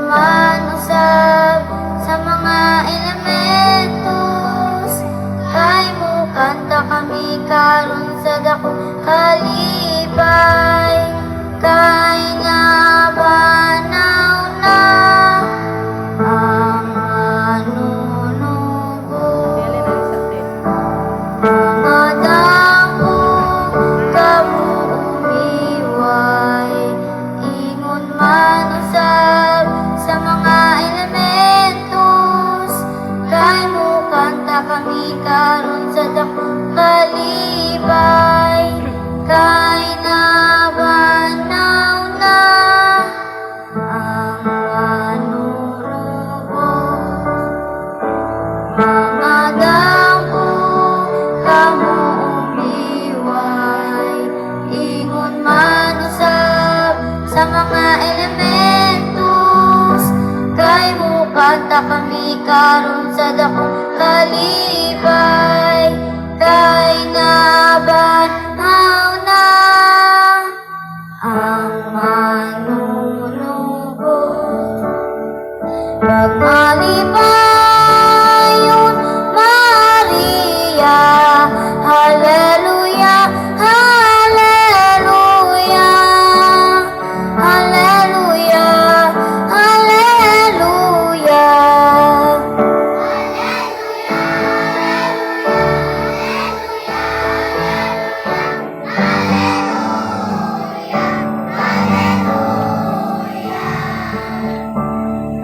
man usab sa mga elementos, kay mo kanta kami karon sa dakong kalipay, kay nabanaw na ang manunubos. Mga damo kamo umiway, ingon man usab sa mga elementos, kay mo kanta kami karon sa dakong kalipay, kay nabanaw na ang manunubos. Mga damo kamo umiway, ingon man usab sa mga elementos, kay mo kanta kami karon sa dakong kalipay, kay nabanaw na ang manunubos. Pagmalipayon Maria, hallelujah, hallelujah, hallelujah, hallelujah.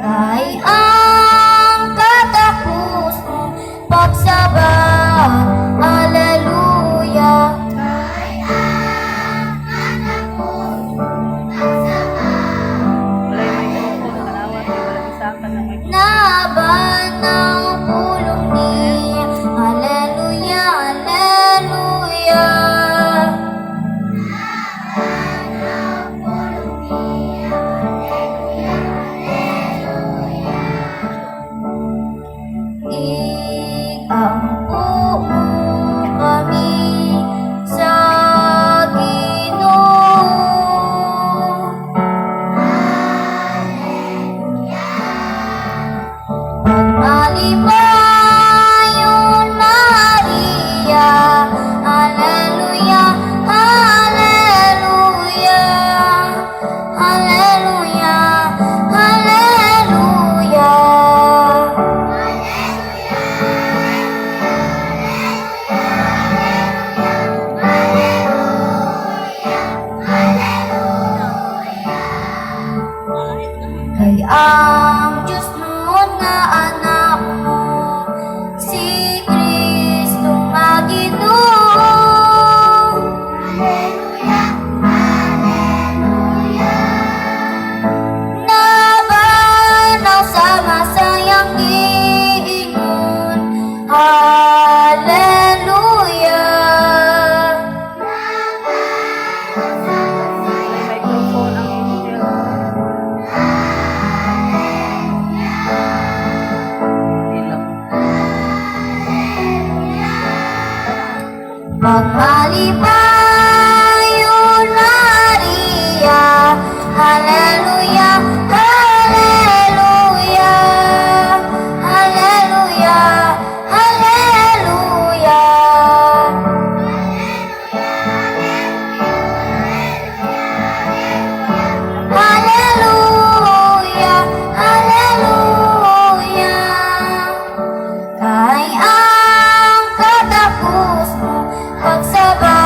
Kay ang katapos mo pagsaba, hallelujah. Kay ang katapos mo pagsaba, nabanaw pulong niya, hallelujah, hallelujah. Nabanaw pulong niya, hallelujah, hallelujah. Ikampo mo kami sa Ginoo. Pagmalipayon Maria, hallelujah, hallelujah, hallelujah, hallelujah. Kay ang Diyos noon nga anak mo, si Kristo nga Ginoo. Hallelujah, hallelujah. Nabanaw sa masayang giingon, hallelujah. Nabanaw sa masayang Pagmalipayon Maria, hallelujah, hallelujah, hallelujah, hallelujah. Hallelujah, hallelujah. Kay ang katapos mo pagsaba,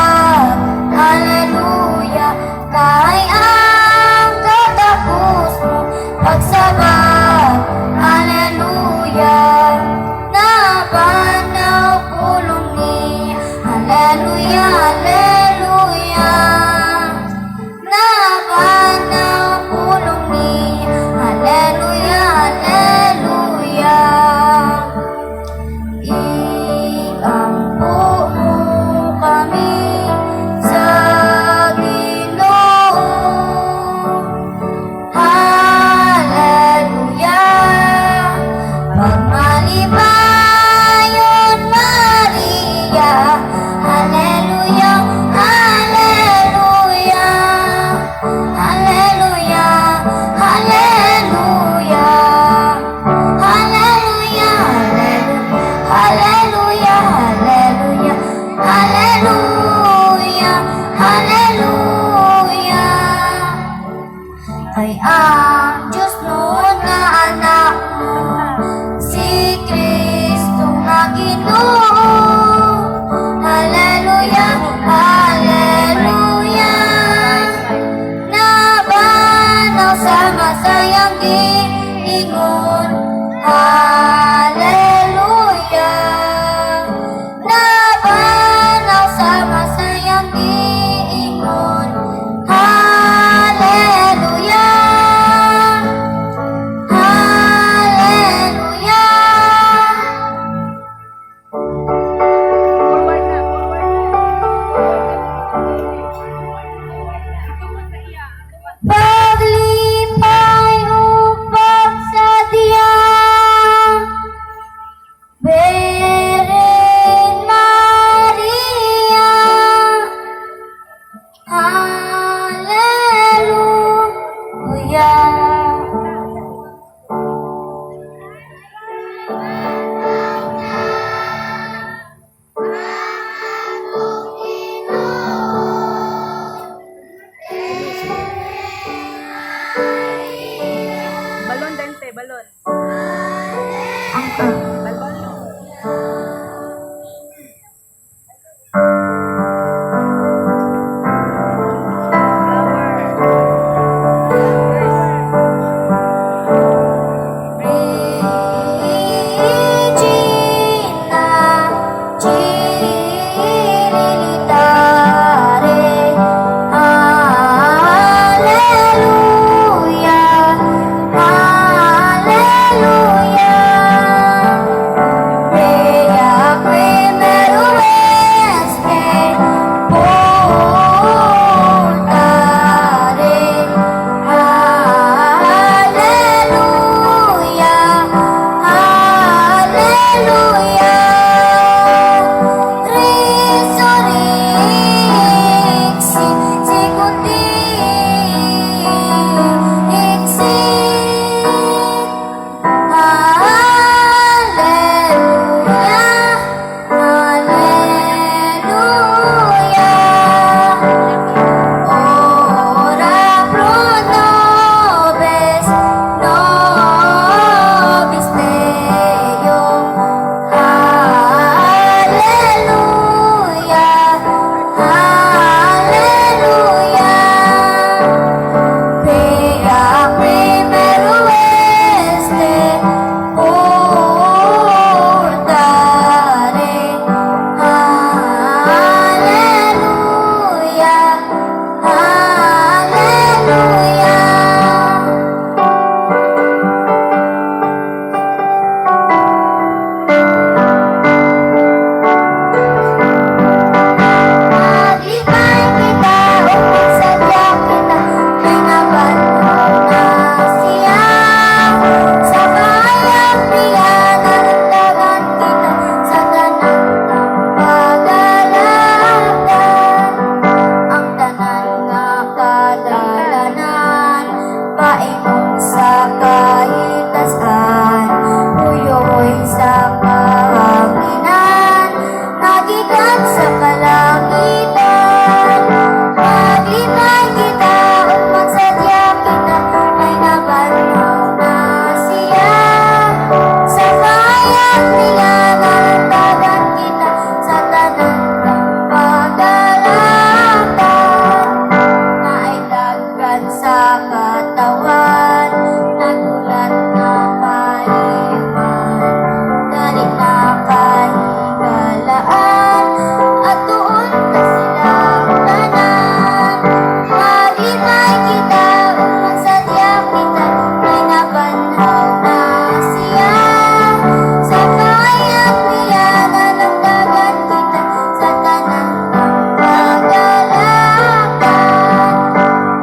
Hallelujah. Nabanaw sa masayang diingon. Hallelujah. Hallelujah. Forward na, forward na. Paglipay upang sa diyang Beren Maria. Hallelujah. Balon, Dante, balon. Ang Balon. Regina, Cirilitare, Hallelujah, Hallelujah. Bea que meruesque, portare, Hallelujah, Hallelujah. Resurrexi, secundi, exit. Hallelujah, hallelujah. Ora pro nobis, nobis Deo. Hallelujah, hallelujah. Bea primero este portare. Hallelujah, hallelujah. Maglibay kita upang sadya kita, may nabanhaw na siya. Sa kayang niya nanagdagan kita, sa tanan ng pag-alagan. Ang tanan nga kadalanan, paingon sa kahitasan, puyoy sa kahanginan, nagikan sa kalangitan. Maglibay kita upang sadya kita, may nabanhaw na siya. Sa kayang niya nanagdagan kita, sa tanan ng pag-alagan. Nailagkan sa katawan, nagulat na kaiman. Dali na kahigalaan, at doon na silang tanan. Maglibay kita upang sadya kita, may nabanhaw na siya. Sa kayang niya nanagdagan kita, sa tanan ng pag-alagan.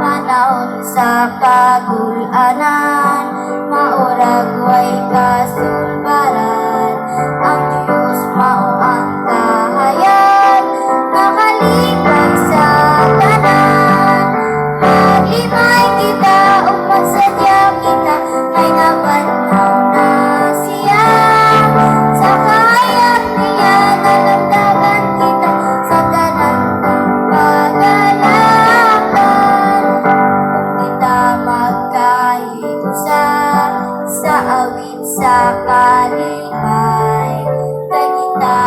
Panahon sa kagulanan, maurag way kasulbaran. Ang Diyos mao ang kahayan, nakalipay sa tanan. Maglibay kita upang sadya kita, may nabanhaw na siya. Sa kayang niya nanagdagan kita, sa tanan ng pag-alagan. Kung kita magkahiusa sa awit sa kalipay, kay kita